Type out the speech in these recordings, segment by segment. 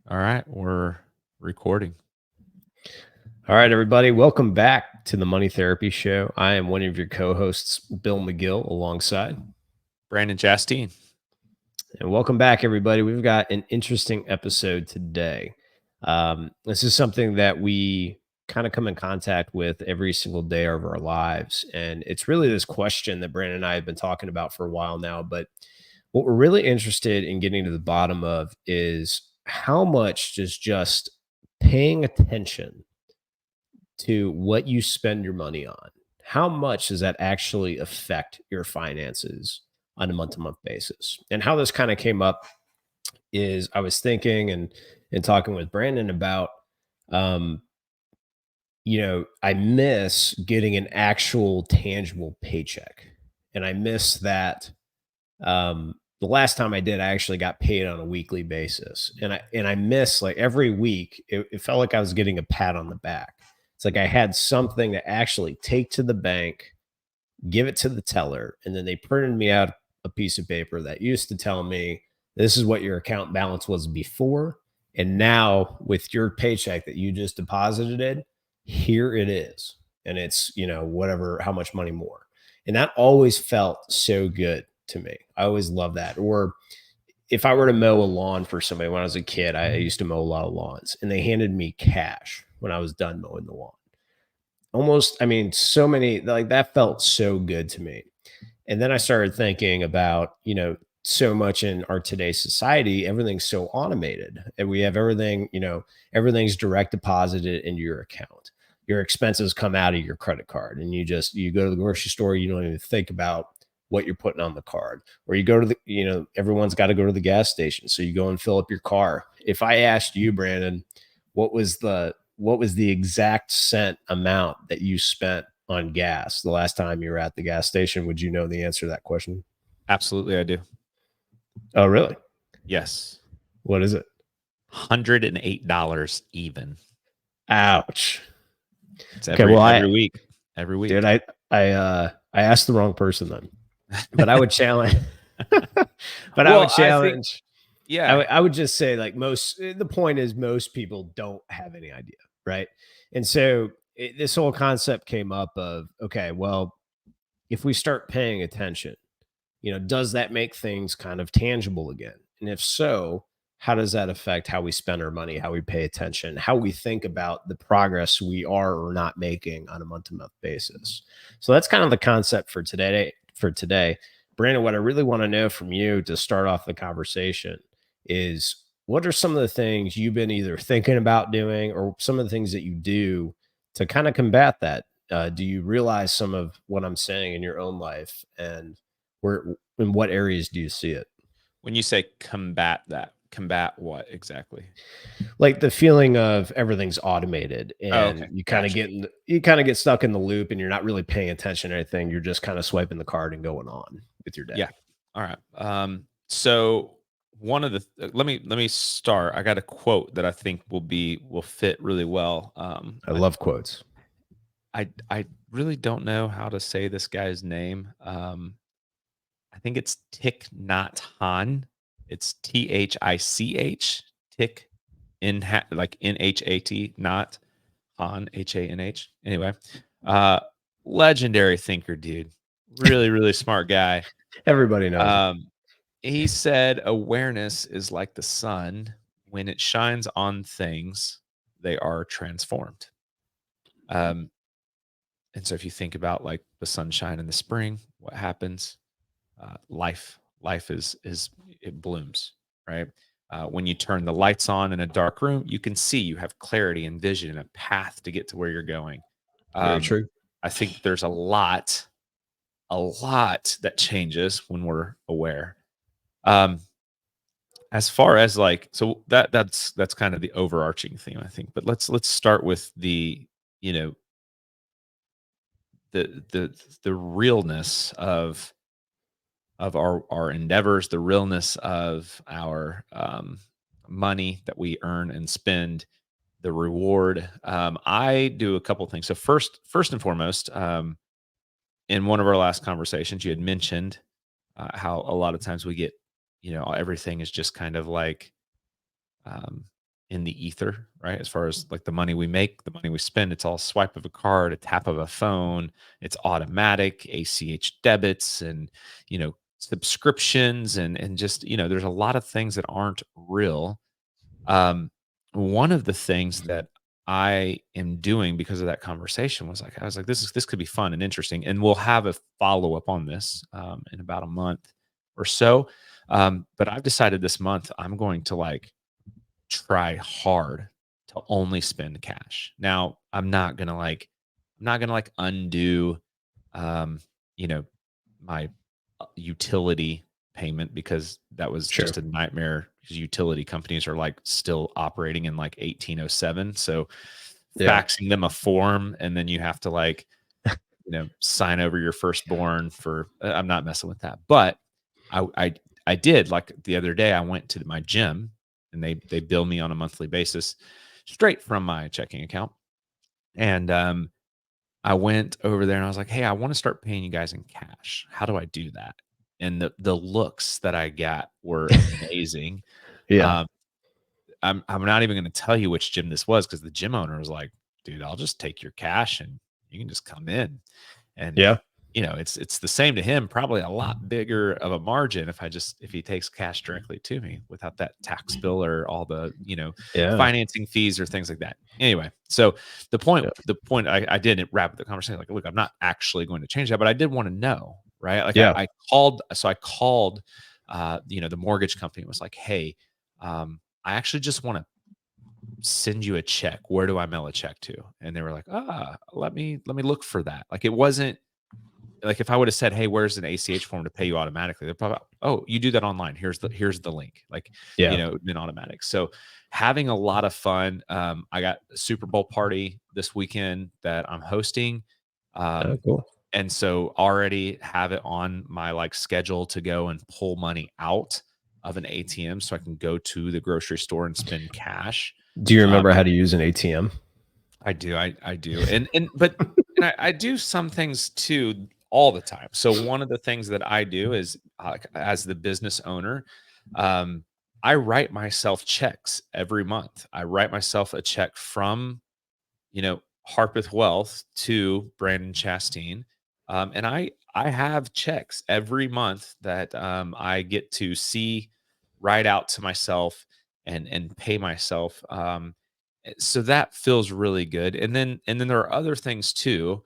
All right, we're recording. All right, everybody, welcome back to the Money Therapy Show. I am one of your co-hosts, Bill McGill, alongside. Brandon Justine. And welcome back, everybody. We've got an interesting episode today. This is something that we kind of come in contact with every single day of our lives. And it's really this question that Brandon and I have been talking about for a while now. But what we're really interested in getting to the bottom of is how much does just paying attention to what you spend your money on, how much does that actually affect your finances on a month to month basis? And how this kind of came up is I was thinking and talking with Brandon about um I miss getting an actual tangible paycheck. And I miss that the last time I did, I actually got paid on a weekly basis. And I miss, like, every week, it felt like I was getting a pat on the back. It's like I had something to actually take to the bank, give it to the teller, and then they printed me out a piece of paper that used to tell me this is what your account balance was before. And now with your paycheck that you just deposited in, here it is. And it's, whatever, how much money more. And that always felt so good to me. I always love that. Or if I were to mow a lawn for somebody when I was a kid, I used to mow a lot of lawns and they handed me cash when I was done mowing the lawn. Almost, I mean, so many, like, that felt so good to me. And then I started thinking about, so much in our today's society, everything's so automated and we have everything, everything's direct deposited into your account. Your expenses come out of your credit card and you go to the grocery store, you don't even think about what you're putting on the card. Or you go to everyone's got to go to the gas station. So you go and fill up your car. If I asked you, Brandon, what was the exact cent amount that you spent on gas the last time you were at the gas station, would you know the answer to that question? Absolutely, I do. Oh, really? Yes, What is it? $108 even. Ouch. It's Okay, well, every week. Every dude, week. I asked the wrong person then, but I would challenge, but I would Well, I think, challenge, I yeah. would, I would just say, like, the point is most people don't have any idea, right? And so this whole concept came up of, okay, well, if we start paying attention, does that make things kind of tangible again? And if so, how does that affect how we spend our money, how we pay attention, how we think about the progress we are or not making on a month to month basis? So that's kind of the concept for today. Brandon, what I really want to know from you to start off the conversation is, what are some of the things you've been either thinking about doing or some of the things that you do to kind of combat that? Do you realize some of what I'm saying in your own life, and where in what areas do you see it? When you say combat what exactly? Like the feeling of everything's automated Oh, and okay. Gotcha. you kind of get stuck in the loop and you're not really paying attention to anything. You're just kind of swiping the card and going on with your day. Yeah. All right. So one of the let me start. I got a quote that I think will fit really well. I love quotes. I really don't know how to say this guy's name. I think it's Thich Nhat Hanh. It's Thich. Thich like Nhat, not Han, Hanh. Anyway, uh, legendary thinker, dude. Really, really smart guy. Everybody knows it. Um, he said awareness is like the sun. When it shines on things, they are transformed. Um, and so if you think about like the sunshine in the spring, what happens? Life is it blooms, right? When you turn the lights on in a dark room, you can see, you have clarity and vision and a path to get to where you're going. Very um, true. I think there's a lot that changes when we're aware. um, as far as like, so that's kind of the overarching theme, I think, but let's start with the, you know the realness of our endeavors, the realness of our money that we earn and spend, the reward. I do a couple things. So first and foremost, in one of our last conversations, you had mentioned how a lot of times we get, everything is just kind of like, um, in the ether, right? As far as like the money we make, the money we spend, it's all swipe of a card, a tap of a phone, it's automatic, ACH debits and, subscriptions and just, there's a lot of things that aren't real. um, One of the things that I am doing because of that conversation was like, I was like, this could be fun and interesting, and we'll have a follow up on this in about a month or so. But I've decided this month I'm going to like try hard to only spend cash. Now, I'm not gonna like undo, um, you know, my utility payment because that was Sure. just a nightmare because utility companies are like still operating in like 1807. So Yeah. faxing them a form and then you have to like, sign over your firstborn for I'm not messing with that. But I did like the other day I went to my gym and they bill me on a monthly basis straight from my checking account. And I went over there and I was like, "Hey, I want to start paying you guys in cash. How do I do that?" And the looks that I got were amazing. Yeah. Um, I'm not even going to tell you which gym this was because the gym owner was like, "Dude, I'll just take your cash and you can just come in." And Yeah. it's the same to him, probably a lot bigger of a margin if he takes cash directly to me without that tax bill or all the, Yeah. financing fees or things like that. Anyway, so the point Yeah. the point I did wrap up the conversation like, look, I'm not actually going to change that, but I did want to know, right? Like Yeah. I called the mortgage company and was like, "Hey, I actually just want to send you a check. Where do I mail a check to?" And they were like, let me look for that. Like it wasn't like if I would have said, "Hey, where's an ACH form to pay you automatically?" They're probably, "Oh, you do that online. Here's the link." Like, Yeah. it would've been automatic. So having a lot of fun. I got a Super Bowl party this weekend that I'm hosting. Oh, Um, cool. and so already have it on my like schedule to go and pull money out of an ATM so I can go to the grocery store and spend cash. Do you Um, remember how to use an ATM? I do, I do, and I do some things too all the time. So one of the things that I do is, as the business owner, um, I write myself checks every month. I write myself a check from, Harpeth Wealth to Brandon Chastain, and I have checks every month that I get to see, write out to myself, and pay myself. So that feels really good. And then there are other things too,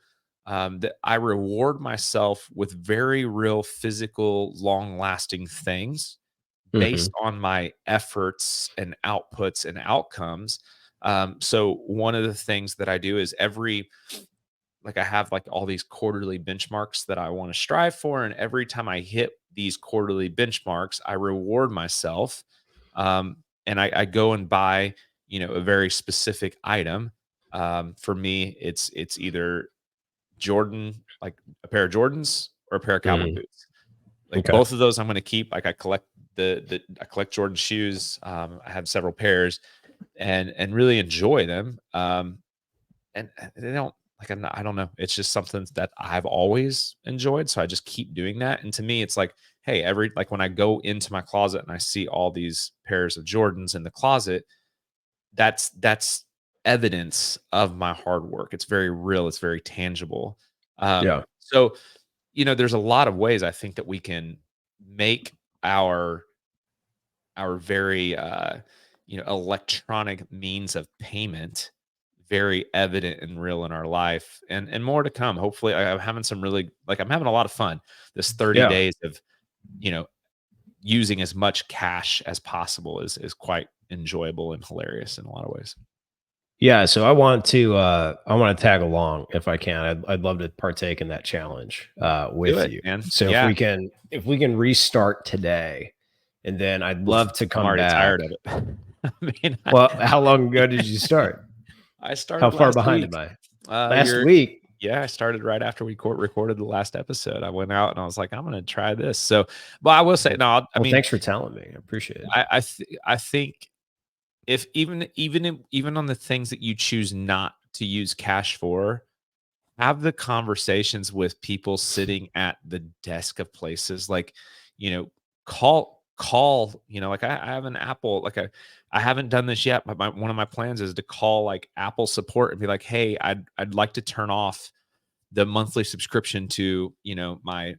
that I reward myself with very real physical, long lasting things Mhm. based on my efforts and outputs and outcomes. So one of the things that I do is I have like all these quarterly benchmarks that I want to strive for. And every time I hit these quarterly benchmarks, I reward myself. And I go and buy, a very specific item. For me, it's either like a pair of Jordans or a pair of cowboy Mhm. boots. Like Okay. both of those I'm going to keep. Like I collect Jordan shoes. I have several pairs and really enjoy them. And they don't like I don't know. It's just something that I've always enjoyed. So I just keep doing that. And to me, it's like, hey, when I go into my closet and I see all these pairs of Jordans in the closet, that's evidence of my hard work. It's very real. It's very tangible. Yeah. So there's a lot of ways I think that we can make our very electronic means of payment very evident and real in our life, and more to come. Hopefully, I'm having some really like I'm having a lot of fun this 30 Yeah. days of you know using as much cash as possible is quite enjoyable and hilarious in a lot of ways. Yeah, so I want to tag along if I can. I'd love to partake in that challenge Do with it, you. man. So Yeah, if we can restart today, and then I'd oof, love to I'm come already back. tired of it. I mean, Well, how long ago did you start? I How started far last behind week. am I? Uh, Last you're week. Yeah, I started right after we recorded the last episode. I went out and I was like, I'm going to try this. So, but I will say, Well, no, I well, mean, thanks for telling me. I appreciate it. I think if even on the things that you choose not to use cash for, have the conversations with people sitting at the desk of places like, you know, call. call, like I have an Apple, like I haven't done this yet, but one of my plans is to call like Apple support and be like, hey, I'd like to turn off the monthly subscription to, my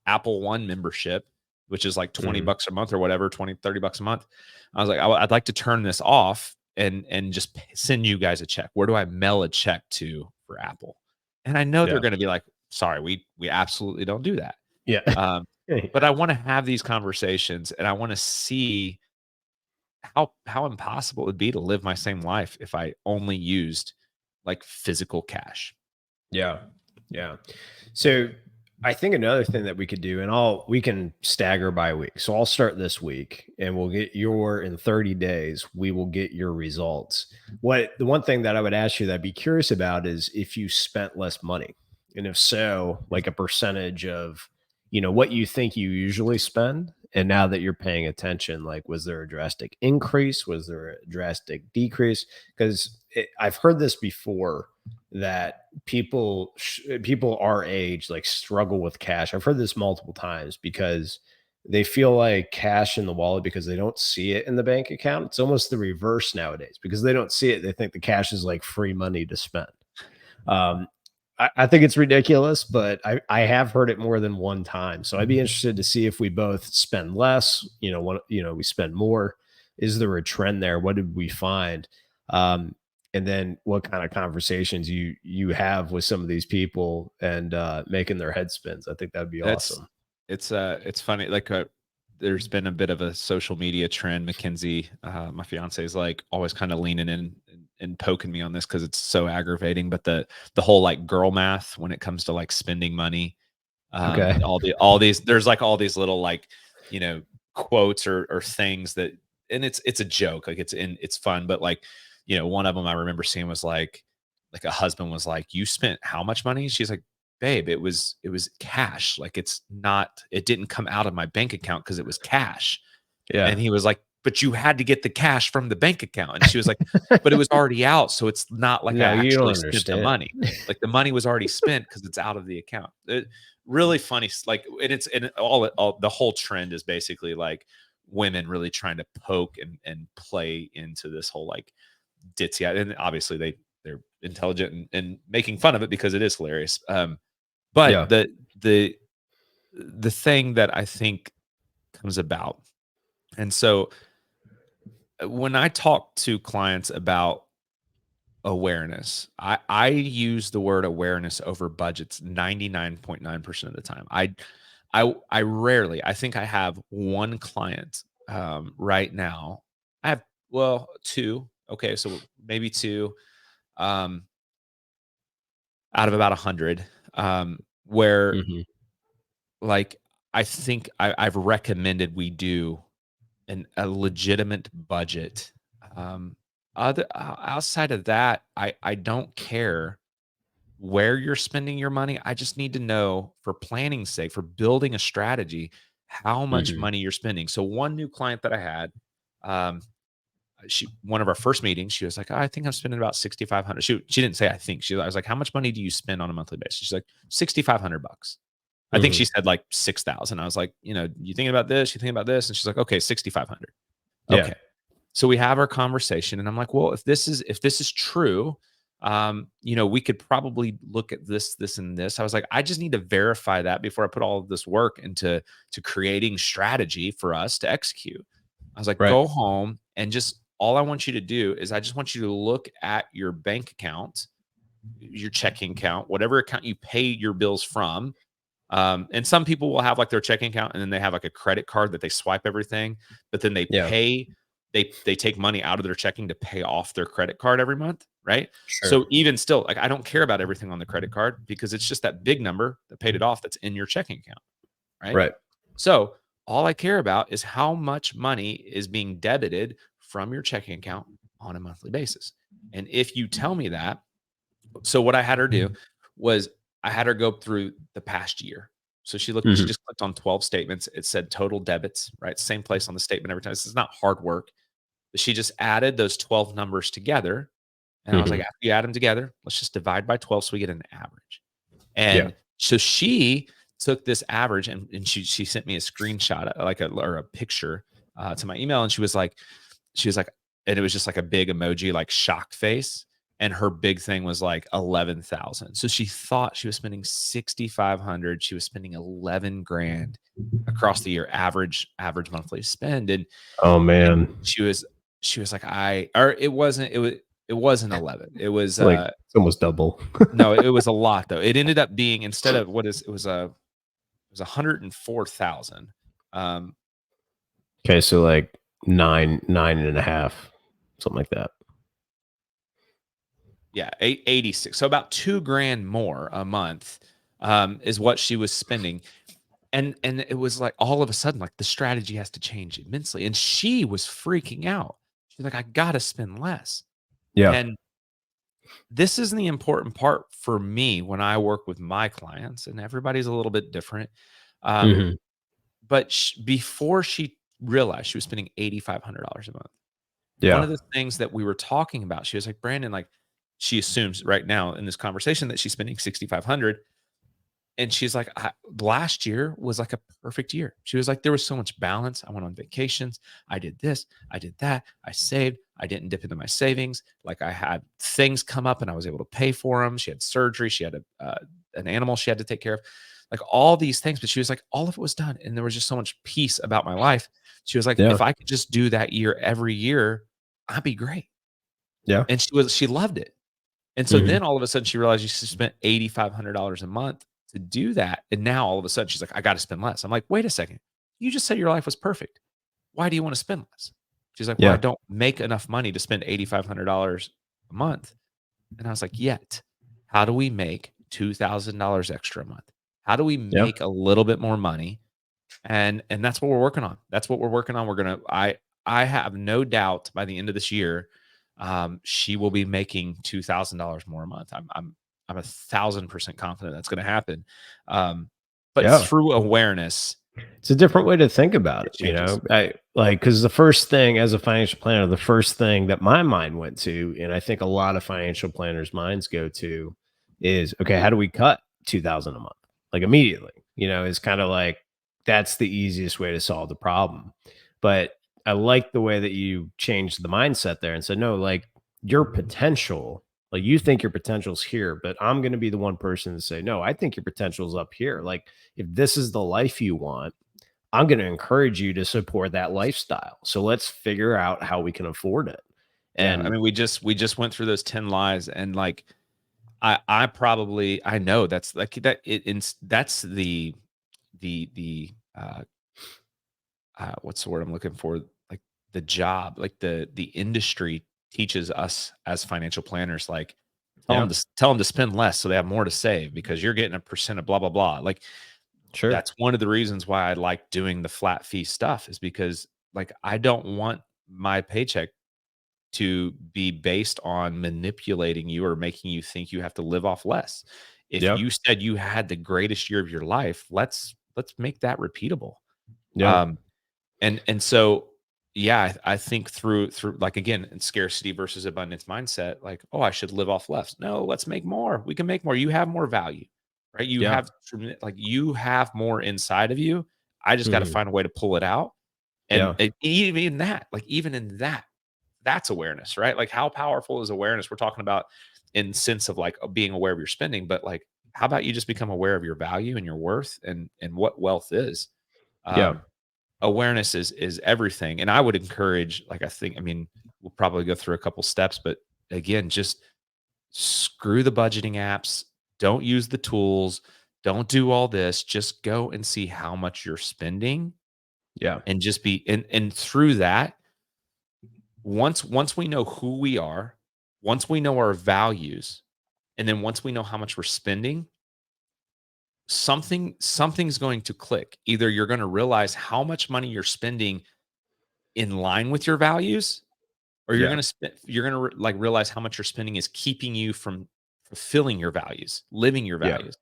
Apple One membership, which is like 20 Mhm. bucks a month or whatever, 20, 30 bucks a month. I was like, I'd like to turn this off and just send you guys a check. Where do I mail a check to for Apple? And I know they're Yeah. going to be like, sorry, we absolutely don't do that. Yeah. Um, but Yeah. I want to have these conversations and I want to see how impossible it would be to live my same life if I only used like physical cash. Yeah. Yeah. So I think another thing that we could do, and we can stagger by week. So I'll start this week and we'll get in 30 days, we will get your results. The one thing that I would ask you that I'd be curious about is if you spent less money. And if so, like a percentage of, what you think you usually spend. And now that you're paying attention, like, was there a drastic increase? Was there a drastic decrease? Because I've heard this before that people our age like struggle with cash. I've heard this multiple times because they feel like cash in the wallet because they don't see it in the bank account. It's almost the reverse nowadays because they don't see it. They think the cash is like free money to spend. Um, I think it's ridiculous, but I have heard it more than one time. So I'd be interested to see if we both spend less, we spend more. Is there a trend there? What did we find? Um, and then what kind of conversations you have with some of these people and making their head spins. I think that'd be That's awesome. it's funny. Like there's been a bit of a social media trend. Mackenzie, my fiance, is like always kind of leaning in and poking me on this because it's so aggravating. But the whole like girl math when it comes to like spending money, Okay. all these there's like all these little like you know quotes or things that, and it's a joke, like it's fun, but like one of them I remember seeing was like a husband was like, you spent how much money? She's like, babe, it was cash, like it didn't come out of my bank account because it was cash. Yeah. And he was like, but you had to get the cash from the bank account. And she was like, but it was already out, so it's not like I No, you don't actually spent the understand. money. Like the money was already spent because it's out of the account. Really funny. Like, and it's and all the whole trend is basically like women really trying to poke and play into this whole like ditzy. And obviously they're intelligent and making fun of it because it is hilarious. But Yeah. the thing that I think comes about, and so when I talk to clients about awareness, I use the word awareness over budgets 99.9% of the time. I rarely, I think I have one client right now. I have, well, two. Okay, so maybe two um out of about 100, where Hmm. like I think I've recommended we do a legitimate budget. Um, outside of that, I don't care where you're spending your money. I just need to know for planning's sake, for building a strategy, how much Hmm. money you're spending. So one new client that I had, um, she one of our first meetings, she was like, "Oh, I think I'm spending about 6,500." She didn't say I think. I was like, "How much money do you spend on a monthly basis?" She's like, $6,500. I think she Hmm. said like 6,000. I was like, "You thinking about this? You thinking about this?" And she's like, "Okay, 6,500." Yeah. Okay. So we have our conversation and I'm like, well, if this is true, we could probably look at this and this. I was like, I just need to verify that before I put all of this work into creating strategy for us to execute. I was like, Right. go home and just all I want you to do is I just want you to look at your bank account, your checking account, whatever account you pay your bills from. And some people will have like their checking account and then they have like a credit card that they swipe everything, but then Yeah. they take money out of their checking to pay off their credit card every month, right? Sure. So even still, like I don't care about everything on the credit card because it's just that big number that paid it off that's in your checking account, right? Right. So all I care about is how much money is being debited from your checking account on a monthly basis. And if you tell me that, so what I had her do was I had her go through the past year. So she Hmm. just clicked on 12 statements. It said total debits, right? Same place on the statement every time. This is not hard work. But she just added those 12 numbers together. And I was like, Hmm. after you add them together, let's just divide by 12 so we get an average. Yeah. And so she took this average, and she sent me a screenshot, like or a picture to my email, and she was like, and it was just like a big emoji, like shocked face. And her big thing was like 11,000. So she thought she was spending 6,500. She was spending 11 grand across the year, average monthly spend. Oh And man. she was like, or it wasn't 11. It was, Like it's almost double. no, it was a lot though. It ended up being, instead of it was 104,000. Um, Okay, so like nine and a half, something like that. Yeah, 86. So about 2 grand more a month, is what she was spending. And it was like, all of a sudden, like, the strategy has to change immensely. And she was freaking out. She's like, I gotta spend less. Yeah. And this is the important part for me when I work with my clients, and everybody's a little bit different. Um, Hmm. but before she realized she was spending $8,500 a month, one Yeah. of the things that we were talking about, she was like, Brandon, like, she assumes right now in this conversation that she's spending 6,500. And she's like, last year was like a perfect year. She was like, there was so much balance. I went on vacations. I did this. I did that. I saved. I didn't dip into my savings. Like, I had things come up and I was able to pay for them. She had surgery. She had an animal she had to take care of, like all these things. But she was like, all of it was done. And there was just so much peace about my life. She was like, Yeah. if I could just do that year every year, I'd be great. Yeah. And she loved it. And so Hmm. then all of a sudden she realized she spent $8,500 a month to do that. And now all of a sudden she's like, I got to spend less. I'm like, wait a second. You just said your life was perfect. Why do you want to spend less? She's like, well, I Yeah. don't make enough money to spend $8,500 a month. And I was like, yet, how do we make $2,000 extra a month? How do we Yeah. make a little bit more money? And that's what we're working on. That's what we're working on. I have no doubt by the end of this year, she will be making $2,000 more a month. I'm 1,000% confident that's going to happen. But Yeah. through awareness, It's a different way to think about it it, you changes. know? I like, because the first thing as a financial planner, the first thing that my mind went to, and I think a lot of financial planners' minds go to is, okay, how do we cut 2,000 a month? Like immediately, is kind of like that's the easiest way to solve the problem. But I like the way that you changed the mindset there and said, no, like your potential, like you think your potential's here, but I'm going to be the one person to say, no, I think your potential's up here. Like if this is the life you want, I'm going to encourage you to support that lifestyle. So let's figure out how we can afford it. Yeah, I And mean, we just went through those 10 lies, and like, I know that's like that that's the what's the word I'm looking for? Like, the job, like the industry teaches us as financial planners, like, yeah, tell them to spend less so they have more to save because you're getting a percent of blah blah blah. Like, sure. that's one of the reasons why I like doing the flat fee stuff, is because, like, I don't want my paycheck to be based on manipulating you or making you think you have to live off less. If Yeah. you said you had the greatest year of your life, let's make that repeatable. Yeah. Um, and so, yeah, I think through like, again, in scarcity versus abundance mindset, like, oh, I should live off less. No, let's make more. We can make more. You have more value, right? Yeah. Like, you have more inside of you. I just got to Hmm. find a way to pull it out. And Yeah. even that, like, even in that, that's awareness, right? Like, how powerful is awareness? We're talking about in sense of like, being aware of your spending, but like, how about you just become aware of your value and your worth and what wealth is? Yeah. Um, Awareness is everything. And I would encourage, like, I mean, we'll probably go through a couple steps, but again, just screw the budgeting apps. Don't use the tools. Don't do all this. Just go and see how much you're spending, Yeah. and just be, and through that, once we know who we are, once we know our values, and then once we know how much we're spending, something's going to click. Either you're going to realize how much money you're spending in line with your values, or Yeah. you're going to like realize how much you're spending is keeping you from fulfilling your values, living your Yeah. values.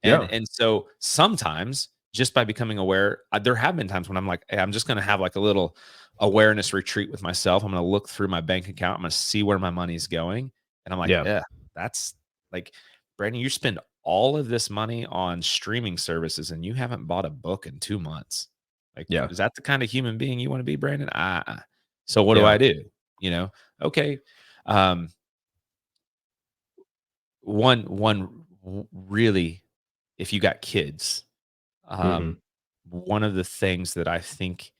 And Yeah. and so sometimes, just by becoming aware, there have been times when I'm like, hey, I'm just going to have like a little awareness retreat with myself. I'm going to look through my bank account. I'm going to see where my money's going. And I'm like, Yeah. yeah, that's like, Brandon, you spend all of this money on streaming services and you haven't bought a book in 2 months. Like, Yeah. is that the kind of human being you want to be, Brandon? So what do Yeah. I do? You know? Okay. Um, really, if you got kids, Hmm. um, one of the things that I think,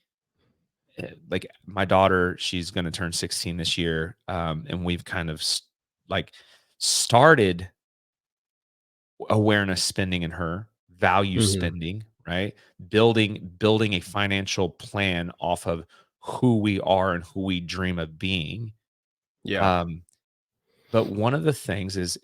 like my daughter, she's going to turn 16 this year, and we've kind of like started awareness spending in her, value Hmm. spending, right? Building a financial plan off of who we are and who we dream of being. Yeah. Um, but one of the things is,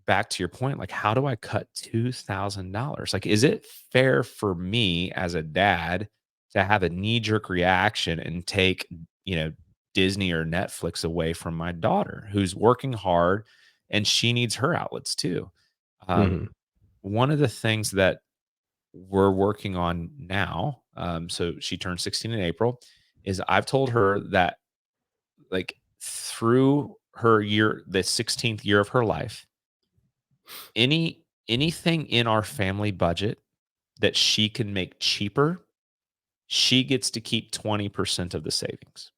back to your point, like how do I cut $2,000? Like, is it fair for me as a dad to have a knee-jerk reaction and take, you know, Disney or Netflix away from my daughter who's working hard and she needs her outlets too? Um, Hmm. one of the things that we're working on now, so she turned 16 in April, is I've told her that, like, through her year, the 16th year of her life, anything in our family budget that she can make cheaper, she gets to keep 20% of the savings.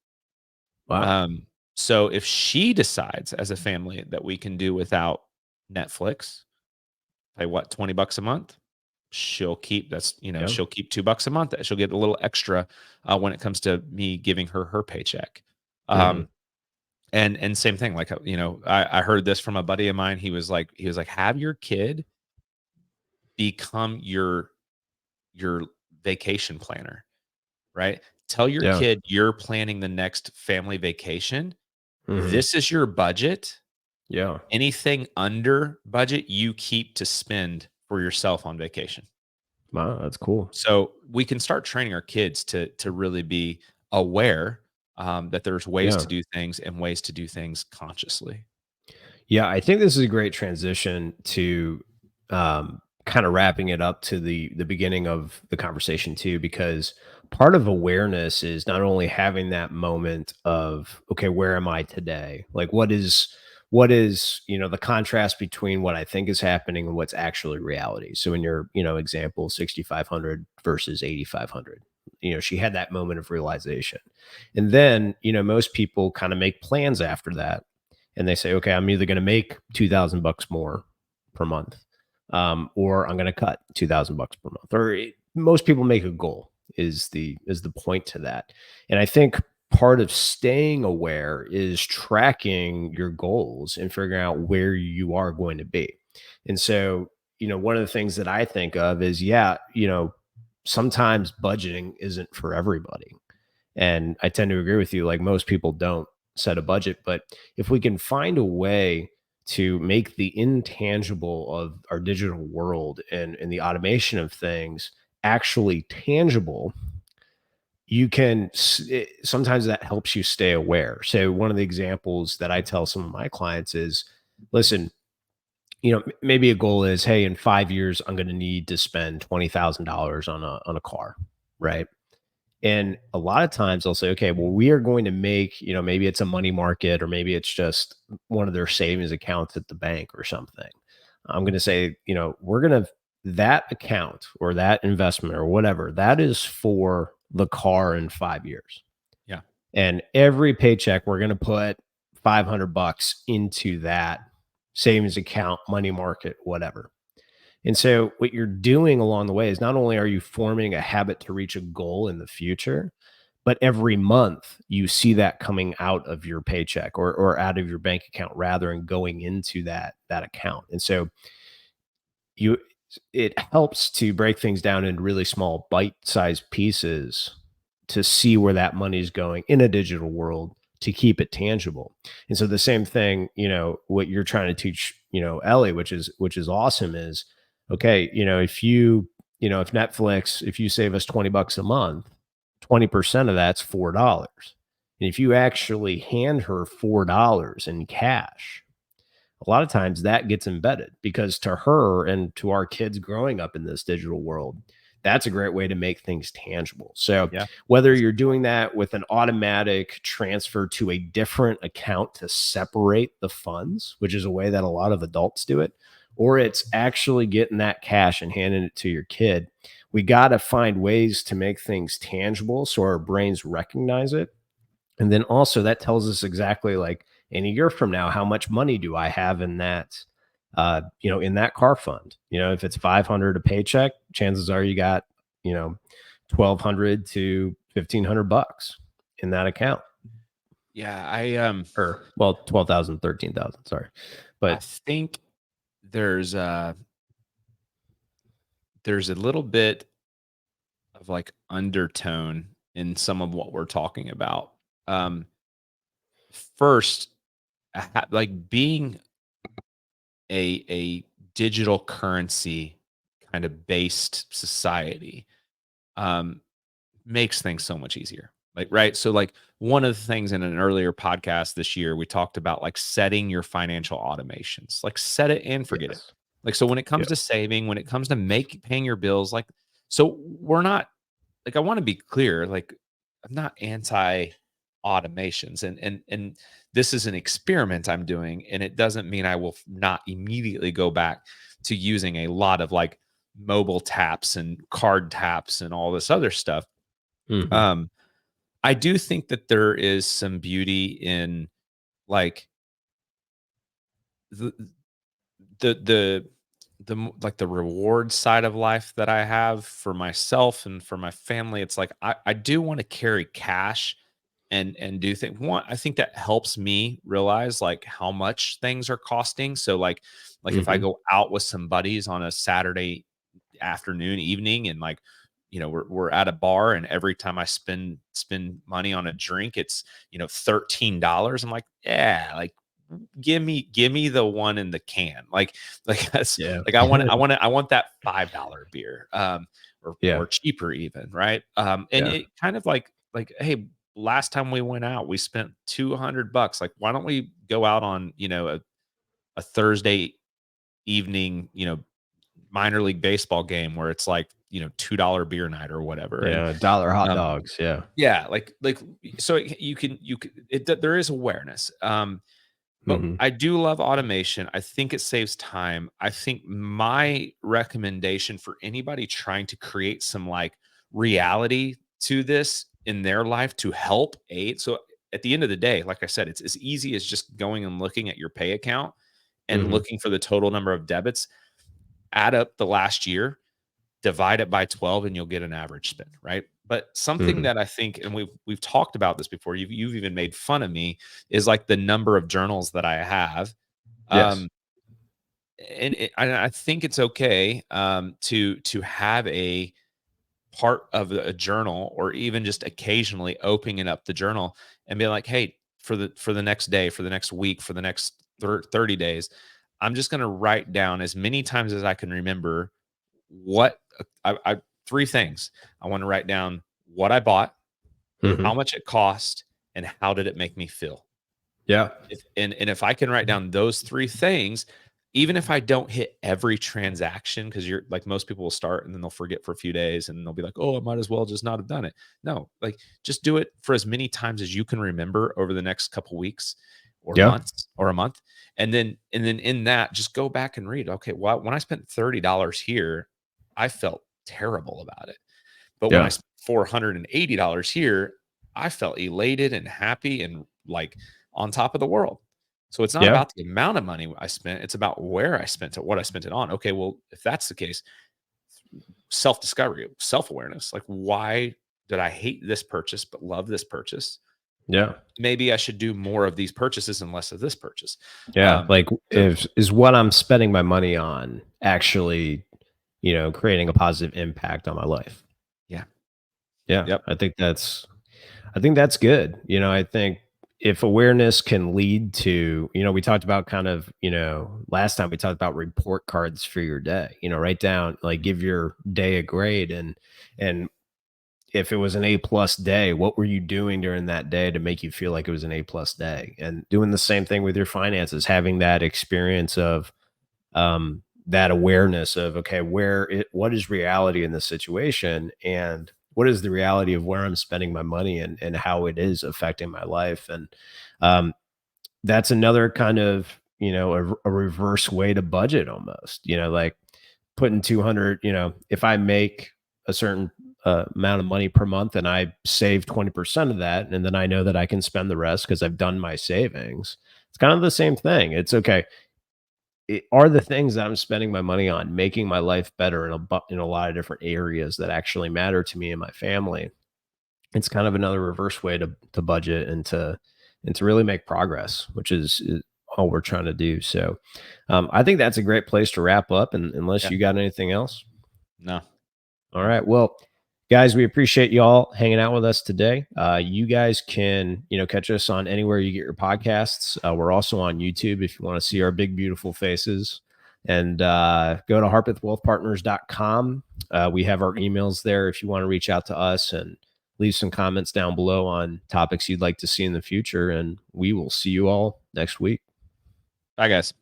Wow. Um, so if she decides as a family that we can do without Netflix, pay what, 20 bucks a month? She'll keep Yeah. she'll keep 2 bucks a month. She'll get a little extra when it comes to me giving her her paycheck. Hmm. Um, and same thing, like, I heard this from a buddy of mine. He was like, have your kid become your vacation planner, right? Tell your Yeah. kid you're planning the next family vacation. Hmm. This is your budget. Yeah. Anything under budget, you keep to spend for yourself on vacation. Wow. That's cool. So we can start training our kids to really be aware, that there's ways Yeah. to do things and ways to do things consciously. Yeah, I think this is a great transition to kind of wrapping it up to the beginning of the conversation too, because part of awareness is not only having that moment of okay, where am I today? Like, what is the contrast between what I think is happening and what's actually reality. So in your example, 6,500 versus 8,500. She had that moment of realization, and then most people kind of make plans after that and they say, okay, I'm either going to make 2,000 bucks more per month, or I'm going to cut 2,000 bucks per month. Most people make a goal is the point to that. And I think part of staying aware is tracking your goals and figuring out where you are going to be. And so, one of the things that I think of is, yeah, sometimes budgeting isn't for everybody. And I tend to agree with you. Like most people don't set a budget, but if we can find a way to make the intangible of our digital world and the automation of things actually tangible, sometimes that helps you stay aware. So one of the examples that I tell some of my clients is, listen, maybe a goal is, hey, in 5 years, I'm going to need to spend $20,000 on a car, right? And a lot of times they'll say, okay, well, we are going to make, maybe it's a money market or maybe it's just one of their savings accounts at the bank or something. I'm going to say, we're going to, that account or that investment or whatever, that is for the car in 5 years. Yeah. And every paycheck, we're going to put 500 bucks into that savings account, money market, whatever. And so what you're doing along the way is not only are you forming a habit to reach a goal in the future, but every month you see that coming out of your paycheck or out of your bank account rather and going into that account. And so you it helps to break things down into really small bite-sized pieces to see where that money is going in a digital world to keep it tangible. And so the same thing, what you're trying to teach, Ellie, which is awesome is okay, if Netflix, if you save us 20 bucks a month, 20% of that's $4. And if you actually hand her $4 in cash, a lot of times that gets embedded because to her and to our kids growing up in this digital world, that's a great way to make things tangible. So, Yeah. whether That's a you're good point. doing that with an automatic transfer to a different account to separate the funds, which is a way that a lot of adults do it, or it's actually getting that cash and handing it to your kid. We got to find ways to make things tangible so our brains recognize it. And then also that tells us exactly, like, in a year from now, how much money do I have in that, in that car fund? If it's 500 a paycheck, chances are you got, 1,200 to 1,500 bucks in that account, Yeah, or well, 12,000, 13,000. Sorry. I But think there's a there's a little bit of like undertone in some of what we're talking about. Um, First, like being a digital currency kind of based society, um, makes things so much easier. Like, right? So, like, one of the things in an earlier podcast this year, we talked about like setting your financial automations, like set it and forget it. yes. Like, so when it comes Yep. to saving, when it comes to paying your bills, like, so we're not, like, I want to be clear, like, I'm not anti automations, and this is an experiment I'm doing, and it doesn't mean I will not immediately go back to using a lot of like mobile taps and card taps and all this other stuff. Hmm. um I do think that there is some beauty in like the the like the reward side of life that I have for myself and for my family. It's like I do want to carry cash and do things. One, I think that helps me realize like how much things are costing. So like if I Hmm. go out with some buddies on a Saturday afternoon, evening, and like, we're at a bar, and every time I spend money on a drink, it's, $13. I'm like, yeah, like, give me the one in the can. Like that's Yeah. like, I want that $5 beer, Yeah. or cheaper even, right? And Yeah. it kind of like, hey, last time we went out, we spent $200. Like, why don't we go out on, a Thursday evening, minor league baseball game where it's like, $2 beer night or whatever. And Yeah. Dollar hot um dogs. Yeah. yeah, like so you can there is awareness. But Hmm. I do love automation. I think it saves time. I think my recommendation for anybody trying to create some like reality to this in their life to help aid. So at the end of the day, like I said, it's as easy as just going and looking at your pay account and Hmm. looking for the total number of debits, add up the last year, divide it by 12, and you'll get an average spend, right? But something Hmm. that I think, and we've talked about this before, you've even made fun of me, is like the number of journals that I have. Yes. Um, I think it's okay, to have a part of a journal, or even just occasionally opening up the journal and be like, hey, for the next day, for the next week, for the next 30 days, I'm just going to write down as many times as I can remember what I three things. I want to write down what I bought, how Hmm. much it cost, and how did it make me feel. Yeah. And if I can write down those three things, even if I don't hit every transaction, because you're like, most people will start and then they'll forget for a few days and they'll be like, oh, I might as well just not have done it. No, like, just do it for as many times as you can remember over the next couple weeks or Yeah. months or a month. And then in that, just go back and read. Okay, well, when I spent $30 here, I felt terrible about it. But when I Yeah. spent $480 here, I felt elated and happy and like on top of the world. So it's not Yeah. about the amount of money I spent, it's about where I spent it, what I spent it on. Okay, well, if that's the case, self-discovery, self-awareness, like, why did I hate this purchase but love this purchase? Yeah. Maybe I should do more of these purchases and less of this purchase. Yeah. Um, Like, so if is what I'm spending my money on actually, creating a positive impact on my life? yeah, Yeah. yep, I think that's good. I think if awareness can lead to, we talked about kind of, last time we talked about report cards for your day, write down, like, give your day a grade, and if it was an A+ day, what were you doing during that day to make you feel like it was an A+ day? And doing the same thing with your finances, having that experience of, that awareness of, okay, what is reality in this situation, and what is the reality of where I'm spending my money, and how it is affecting my life. And um, that's another kind of a reverse way to budget almost, like putting 200, if I make a certain amount of money per month and I save 20% of that, and then I know that I can spend the rest because I've done my savings. It's kind of the same thing. It's okay. Are the things that I'm spending my money on making my life better in a lot of different areas that actually matter to me and my family? It's kind of another reverse way to budget and to really make progress, which is all we're trying to do. So, I think that's a great place to wrap up. And unless Yeah. you got anything else, No. all No. right. Well, guys, we appreciate y'all hanging out with us today. You guys can, catch us on anywhere you get your podcasts. We're also on YouTube if you want to see our big, beautiful faces. And go to harpethwealthpartners.com. We have our emails there if you want to reach out to us and leave some comments down below on topics you'd like to see in the future. And we will see you all next week. Bye, guys.